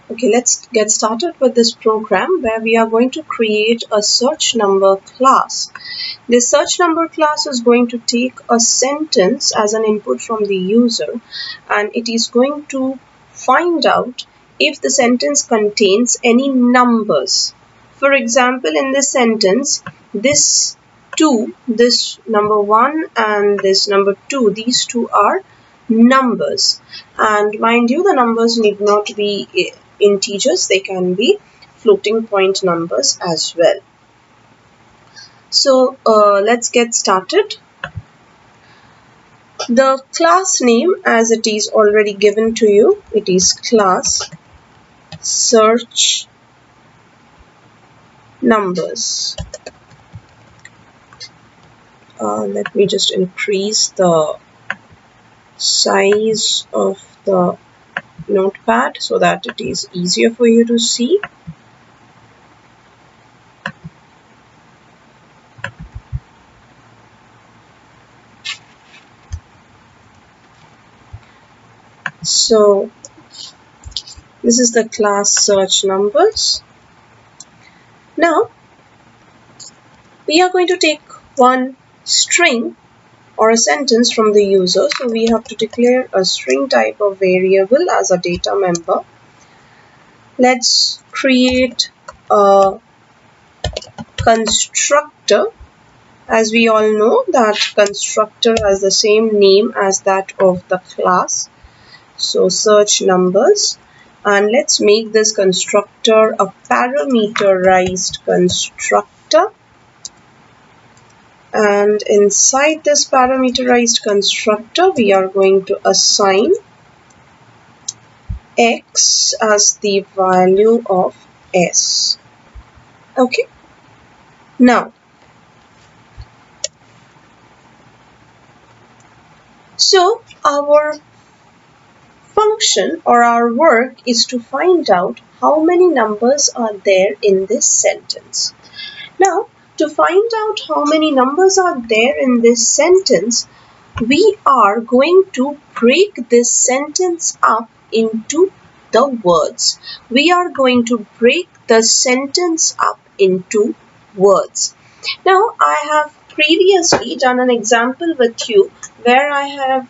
Okay, let's get started with this program where we are going to create a search number class. This search number class is going to take a sentence as an input from the user, and it is going to find out if the sentence contains any numbers. For example, in this sentence, this number 1 and this number 2, these two are numbers, and mind you, the numbers need not be integers, they can be floating point numbers as well. So let's get started. The class name, as it is already given to you, it is class search numbers. Let me just increase the size of the notepad so that it is easier for you to see. So this is the class search numbers. Now we are going to take one string or a sentence from the user. So we have to declare a string type of variable as a data member. Let's create a constructor. As we all know that constructor has the same name as that of the class. So search numbers, and let's make this constructor a parameterized constructor. And inside this parameterized constructor, we are going to assign x as the value of s. Okay. Now, so our function or our work is to find out how many numbers are there in this sentence. Now, to find out how many numbers are there in this sentence, we are going to break this sentence up into the words. We are going to break the sentence up into words. Now, I have previously done an example with you where I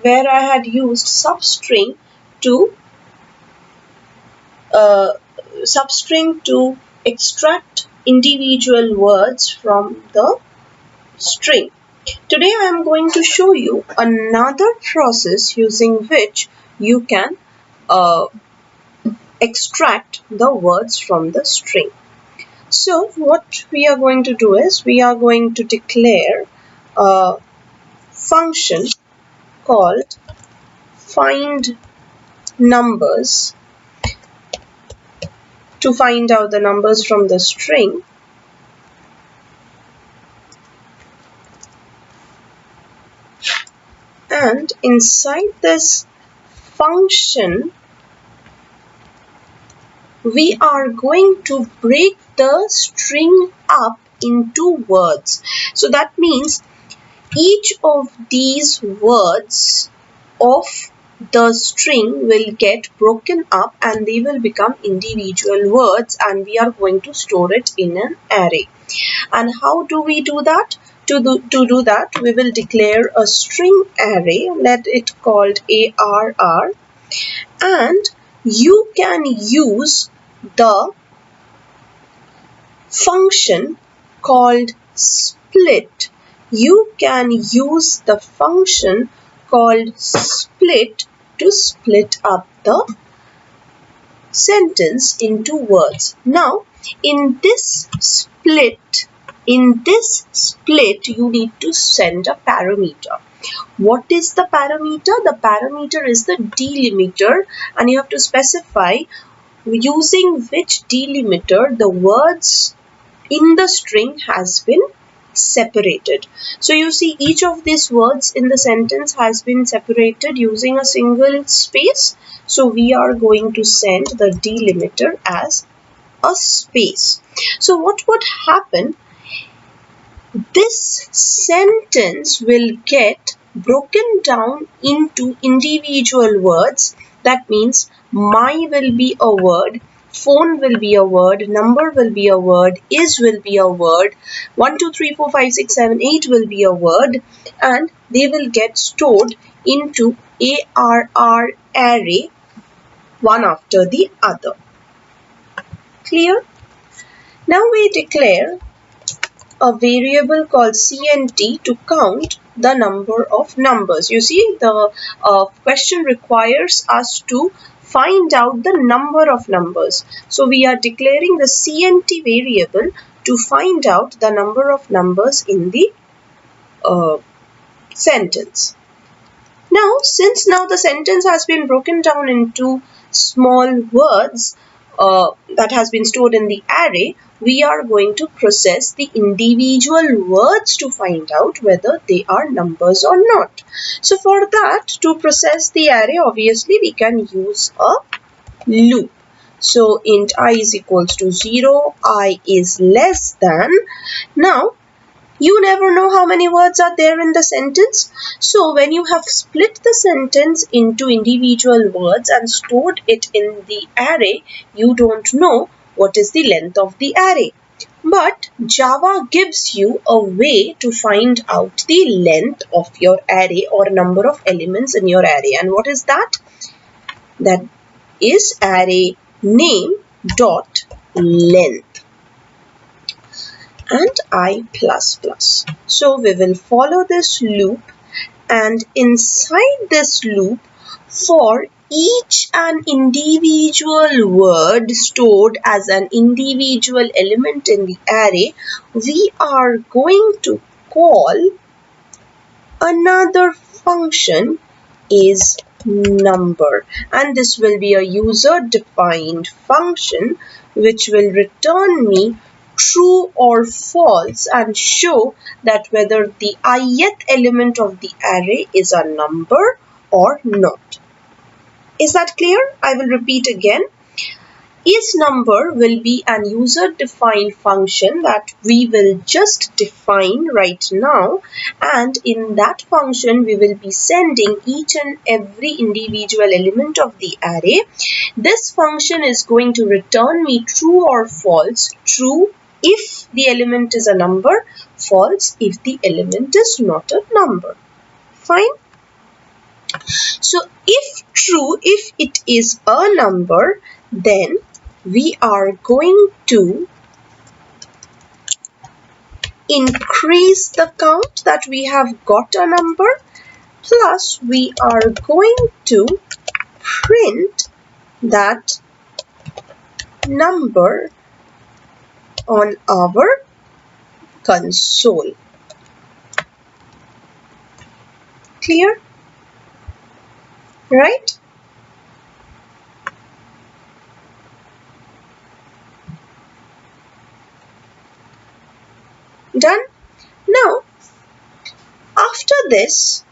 had used substring to extract individual words from the string. Today I am going to show you another process using which you can extract the words from the string. So what we are going to do is we are going to declare a function called find numbers to find out the numbers from the string. And inside this function, we are going to break the string up into words. So that means each of these words of the string will get broken up and they will become individual words, and we are going to store it in an array. And how do we do that? To do that, we will declare a string array, let it called ARR, and you can use the function called split. You can use the function called split to split up the sentence into words. Now, in this split, you need to send a parameter. What is the parameter? The parameter is the delimiter, and you have to specify using which delimiter the words in the string has been separated. So you see, each of these words in the sentence has been separated using a single space. So we are going to send the delimiter as a space. So what would happen? This sentence will get broken down into individual words, That means my will be a word, phone will be a word, number will be a word, is will be a word, 1, 2, 3, 4, 5, 6, 7, 8 will be a word, and they will get stored into ARR array one after the other. Clear? Now we declare a variable called CNT to count the number of numbers. You see, the question requires us to find out the number of numbers. So we are declaring the CNT variable to find out the number of numbers in the sentence. Now, since now the sentence has been broken down into small words that has been stored in the array, we are going to process the individual words to find out whether they are numbers or not. So for that, to process the array, obviously we can use a loop. So int I is equals to 0, I is less than. Now, you never know how many words are there in the sentence. So when you have split the sentence into individual words and stored it in the array, you don't know what is the length of the array. But Java gives you a way to find out the length of your array or number of elements in your array. And what is that? That is array name dot length and I++. So we will follow this loop, and inside this loop, for each an individual word stored as an individual element in the array, we are going to call another function is number, and this will be a user defined function which will return me true or false and show that whether the ith element of the array is a number or not. Is that clear? I will repeat again. IsNumber will be an user defined function that we will just define right now, and in that function we will be sending each and every individual element of the array. This function is going to return me true or false. True if the element is a number, false if the element is not a number. Fine. So if true, if it is a number, then we are going to increase the count that we have got a number, plus we are going to print that number on our console. Clear? Right? Done? Now, after this,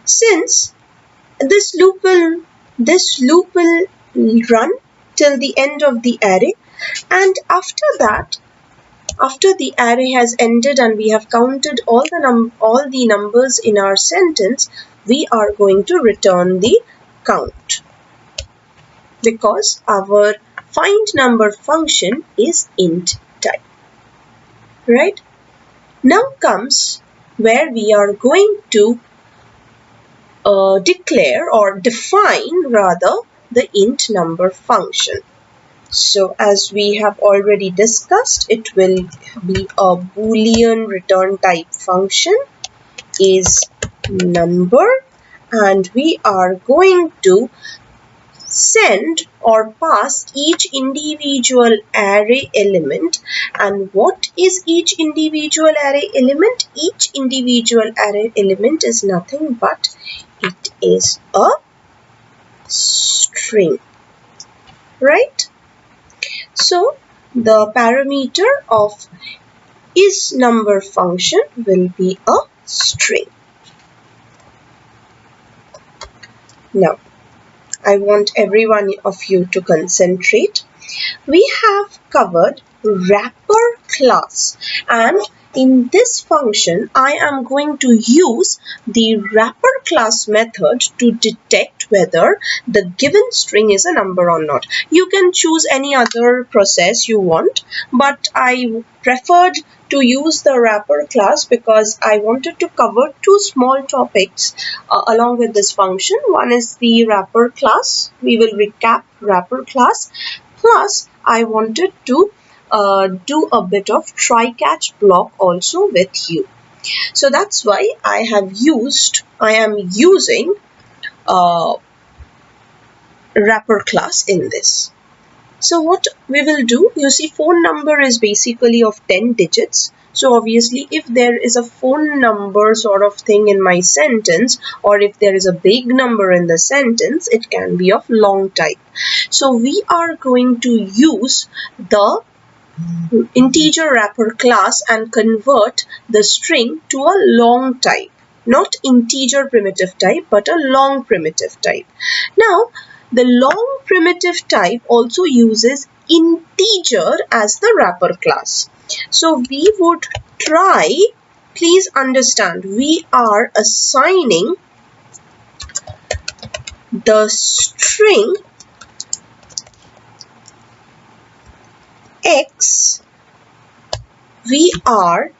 since this loop will run till the end of the array, and after that, after the array has ended and we have counted all the numbers in our sentence, we are going to return the count, because our find number function is int type. Right? Now comes where we are going to declare or define rather the int number function. So as we have already discussed, it will be a Boolean return type function is number, and we are going to send or pass each individual array element. And what is each individual array element? Each individual array element is nothing but it is a string, right? So the parameter of isNumber function will be a string. Now, I want every one of you to concentrate. We have covered wrapper class, and in this function, I am going to use the wrapper class method to detect whether the given string is a number or not. You can choose any other process you want, but I preferred to use the wrapper class because I wanted to cover two small topics along with this function. One is the wrapper class. We will recap wrapper class. Plus, I wanted to do a bit of try-catch block also with you. So that's why I am using wrapper class in this. So what we will do, you see phone number is basically of 10 digits. So obviously if there is a phone number sort of thing in my sentence, or if there is a big number in the sentence, it can be of long type. So we are going to use the integer wrapper class and convert the string to a long type, not integer primitive type but a long primitive type. Now the long primitive type also uses integer as the wrapper class. So we would try, please understand, we are assigning the string x, we are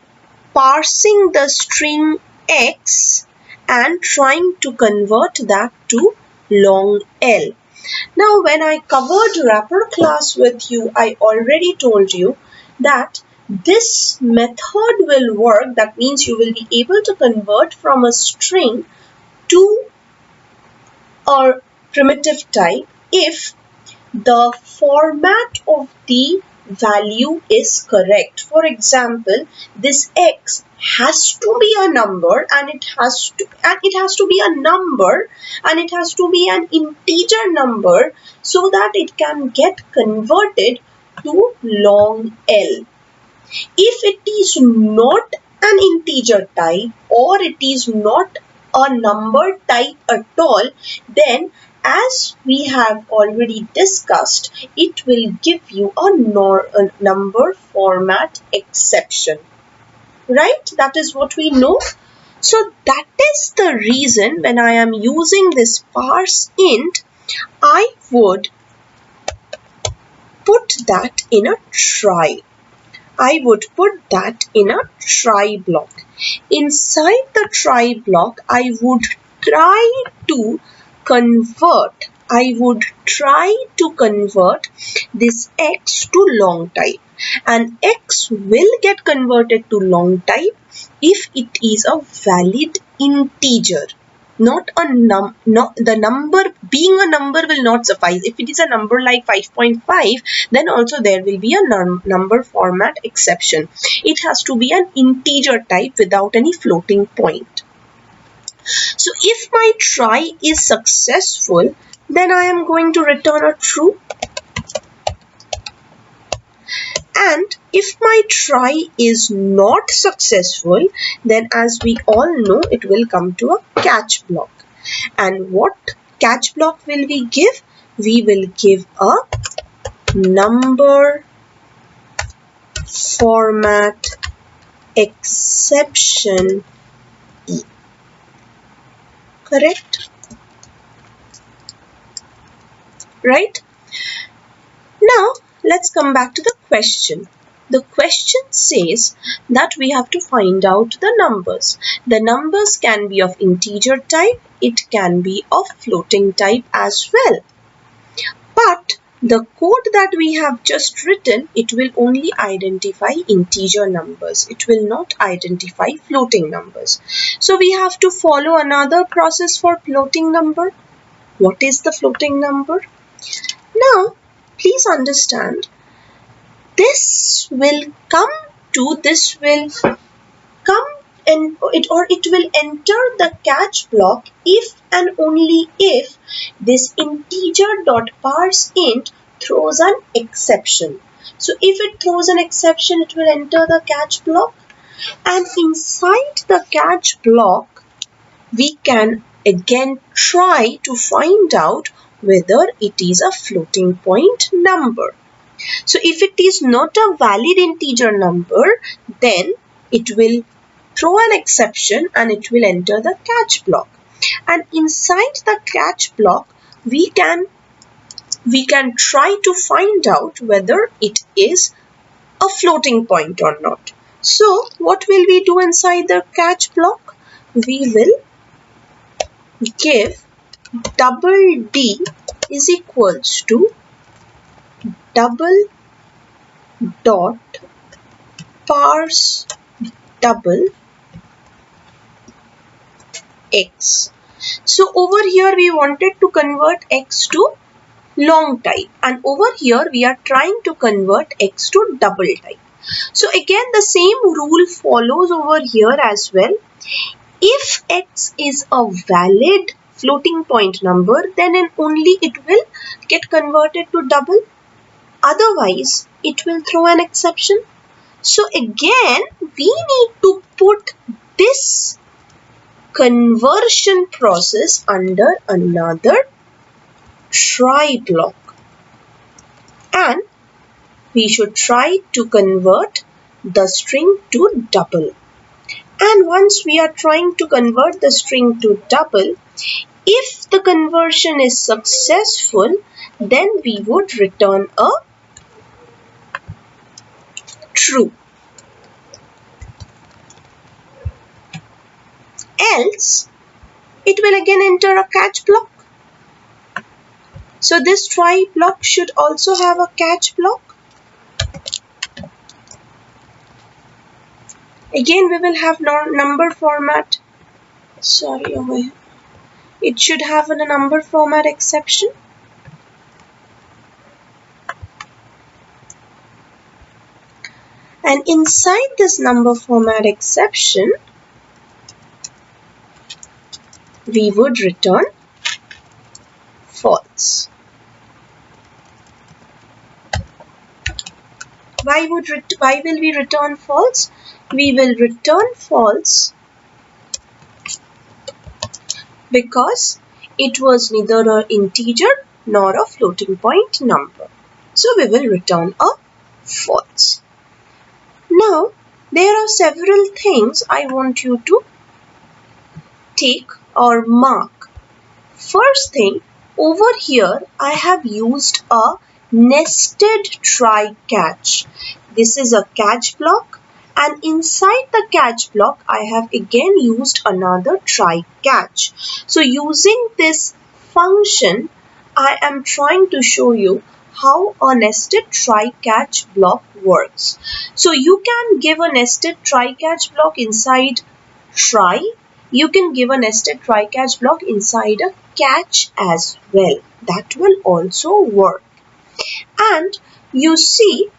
parsing the string x and trying to convert that to long L. Now when I covered wrapper class with you, I already told you that this method will work. That means you will be able to convert from a string to a primitive type if the format of the value is correct. For example, this x has to be a number, and it has to be a number, and it has to be an integer number so that it can get converted to long L. If it is not an integer type, or it is not a number type at all, then as we have already discussed, it will give you a number format exception, right? That is what we know. So that is the reason when I am using this parse int, I would put that in a try. I would put that in a try block. Inside the try block, I would try to convert this x to long type, and x will get converted to long type if it is a valid integer. The number, being a number will not suffice. If it is a number like 5.5, then also there will be a number format exception. It has to be an integer type without any floating point. So if my try is successful, then I am going to return a true. And if my try is not successful, then as we all know, it will come to a catch block. And what catch block will we give? We will give a number format exception E. Correct? Right? Now, let's come back to the question. The question says that we have to find out the numbers. The numbers can be of integer type, it can be of floating type as well. But the code that we have just written, it will only identify integer numbers. It will not identify floating numbers. So we have to follow another process for floating number. What is the floating number? Now, please understand, it will enter the catch block if and only if this integer.parseInt throws an exception. So if it throws an exception, it will enter the catch block, and inside the catch block we can again try to find out whether it is a floating point number. So if it is not a valid integer number, then it will throw an exception and it will enter the catch block. And inside the catch block, we can try to find out whether it is a floating point or not. So what will we do inside the catch block? We will give double D is equals to double dot parse double x. So over here we wanted to convert x to long type, and over here we are trying to convert x to double type. So again the same rule follows over here as well. If x is a valid floating point number, then only it will get converted to double. Otherwise, it will throw an exception. So again, we need to put this conversion process under another try block. And we should try to convert the string to double. And once we are trying to convert the string to double, if the conversion is successful, then we would return a true. Else, it will again enter a catch block. So this try block should also have a catch block. Again, we will have number format. Sorry, over here. It should have a number format exception. And inside this number format exception, we would return false. Why will we return false? We will return false because it was neither an integer nor a floating point number. So we will return a false. Now, there are several things I want you to take or mark. First thing, over here I have used a nested try catch. This is a catch block, and inside the catch block I have again used another try catch. So using this function, I am trying to show you how a nested try catch block works. So you can give a nested try catch block inside try. You can give a nested try catch block inside a catch as well. That will also work. And you see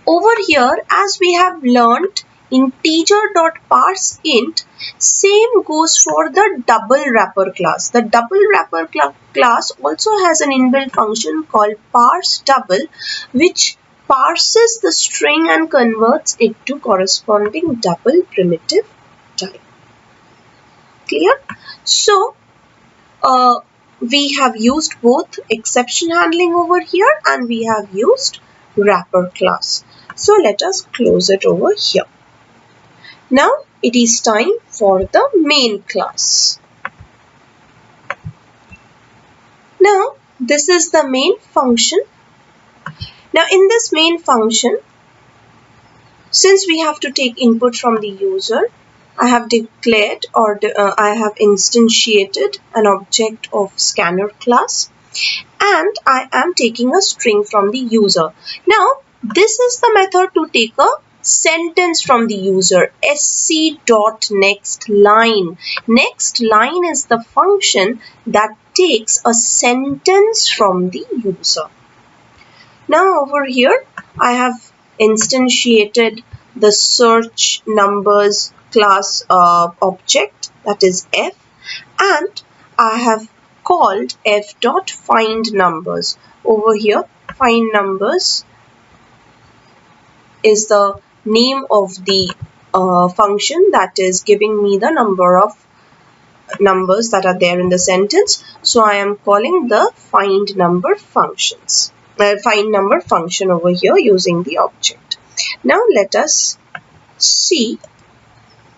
over here, as we have learnt integer.parseInt, same goes for the double wrapper class. The double wrapper class also has an inbuilt function called parse double, which parses the string and converts it to corresponding double primitive type. Clear? So we have used both exception handling over here and we have used wrapper class. So let us close it over here. Now it is time for the main class. Now this is the main function. Now in this main function, since we have to take input from the user, I have declared or I have instantiated an object of scanner class, and I am taking a string from the user. Now this is the method to take a sentence from the user. sc.nextLine. NextLine is the function that takes a sentence from the user. Now over here I have instantiated the search numbers class object, that is f, and I have called f.findNumbers. Over here find numbers is the name of the function that is giving me the number of numbers that are there in the sentence. So I am calling the find number function over here using the object. Now let us see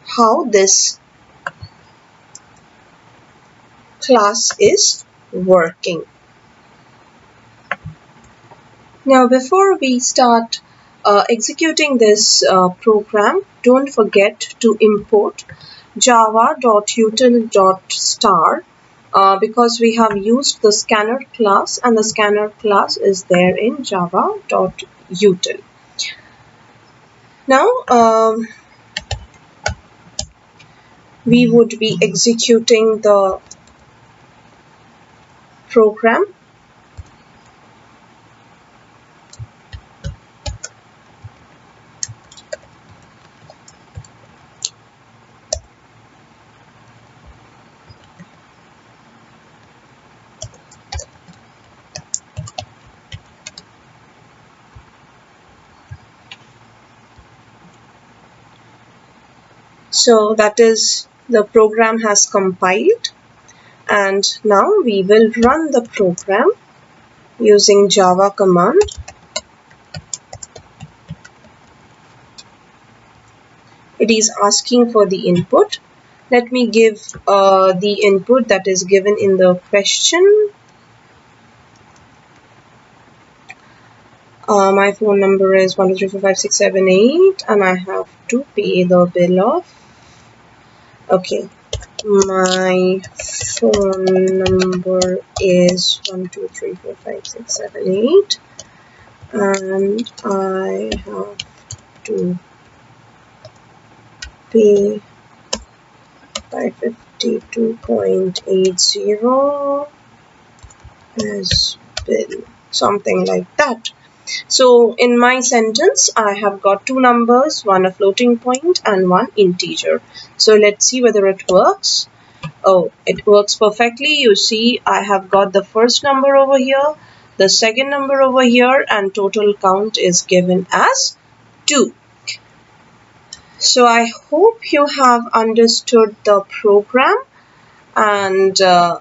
how this class is working. Now, before we start executing this program, don't forget to import java.util.star because we have used the scanner class, and the scanner class is there in java.util. Now, we would be executing the program. So that is, the program has compiled, and now we will run the program using Java command. It is asking for the input. Let me give the input that is given in the question. My phone number is 1234567 and I have to pay the bill of. Okay, my phone number is 1234567 and I have to pay 552.80 as bill, something like that. So in my sentence, I have got two numbers, one a floating point and one integer. So let's see whether it works. Oh, it works perfectly. You see, I have got the first number over here, the second number over here, and total count is given as 2. So I hope you have understood the program, and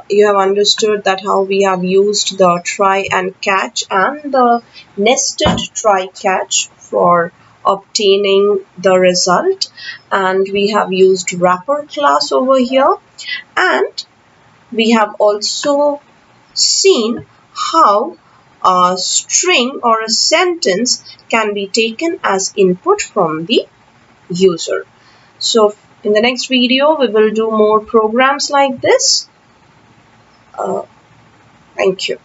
you have understood that how we have used the try and catch and the nested try catch for obtaining the result, and we have used wrapper class over here, and we have also seen how a string or a sentence can be taken as input from the user. So in the next video, we will do more programs like this. Thank you.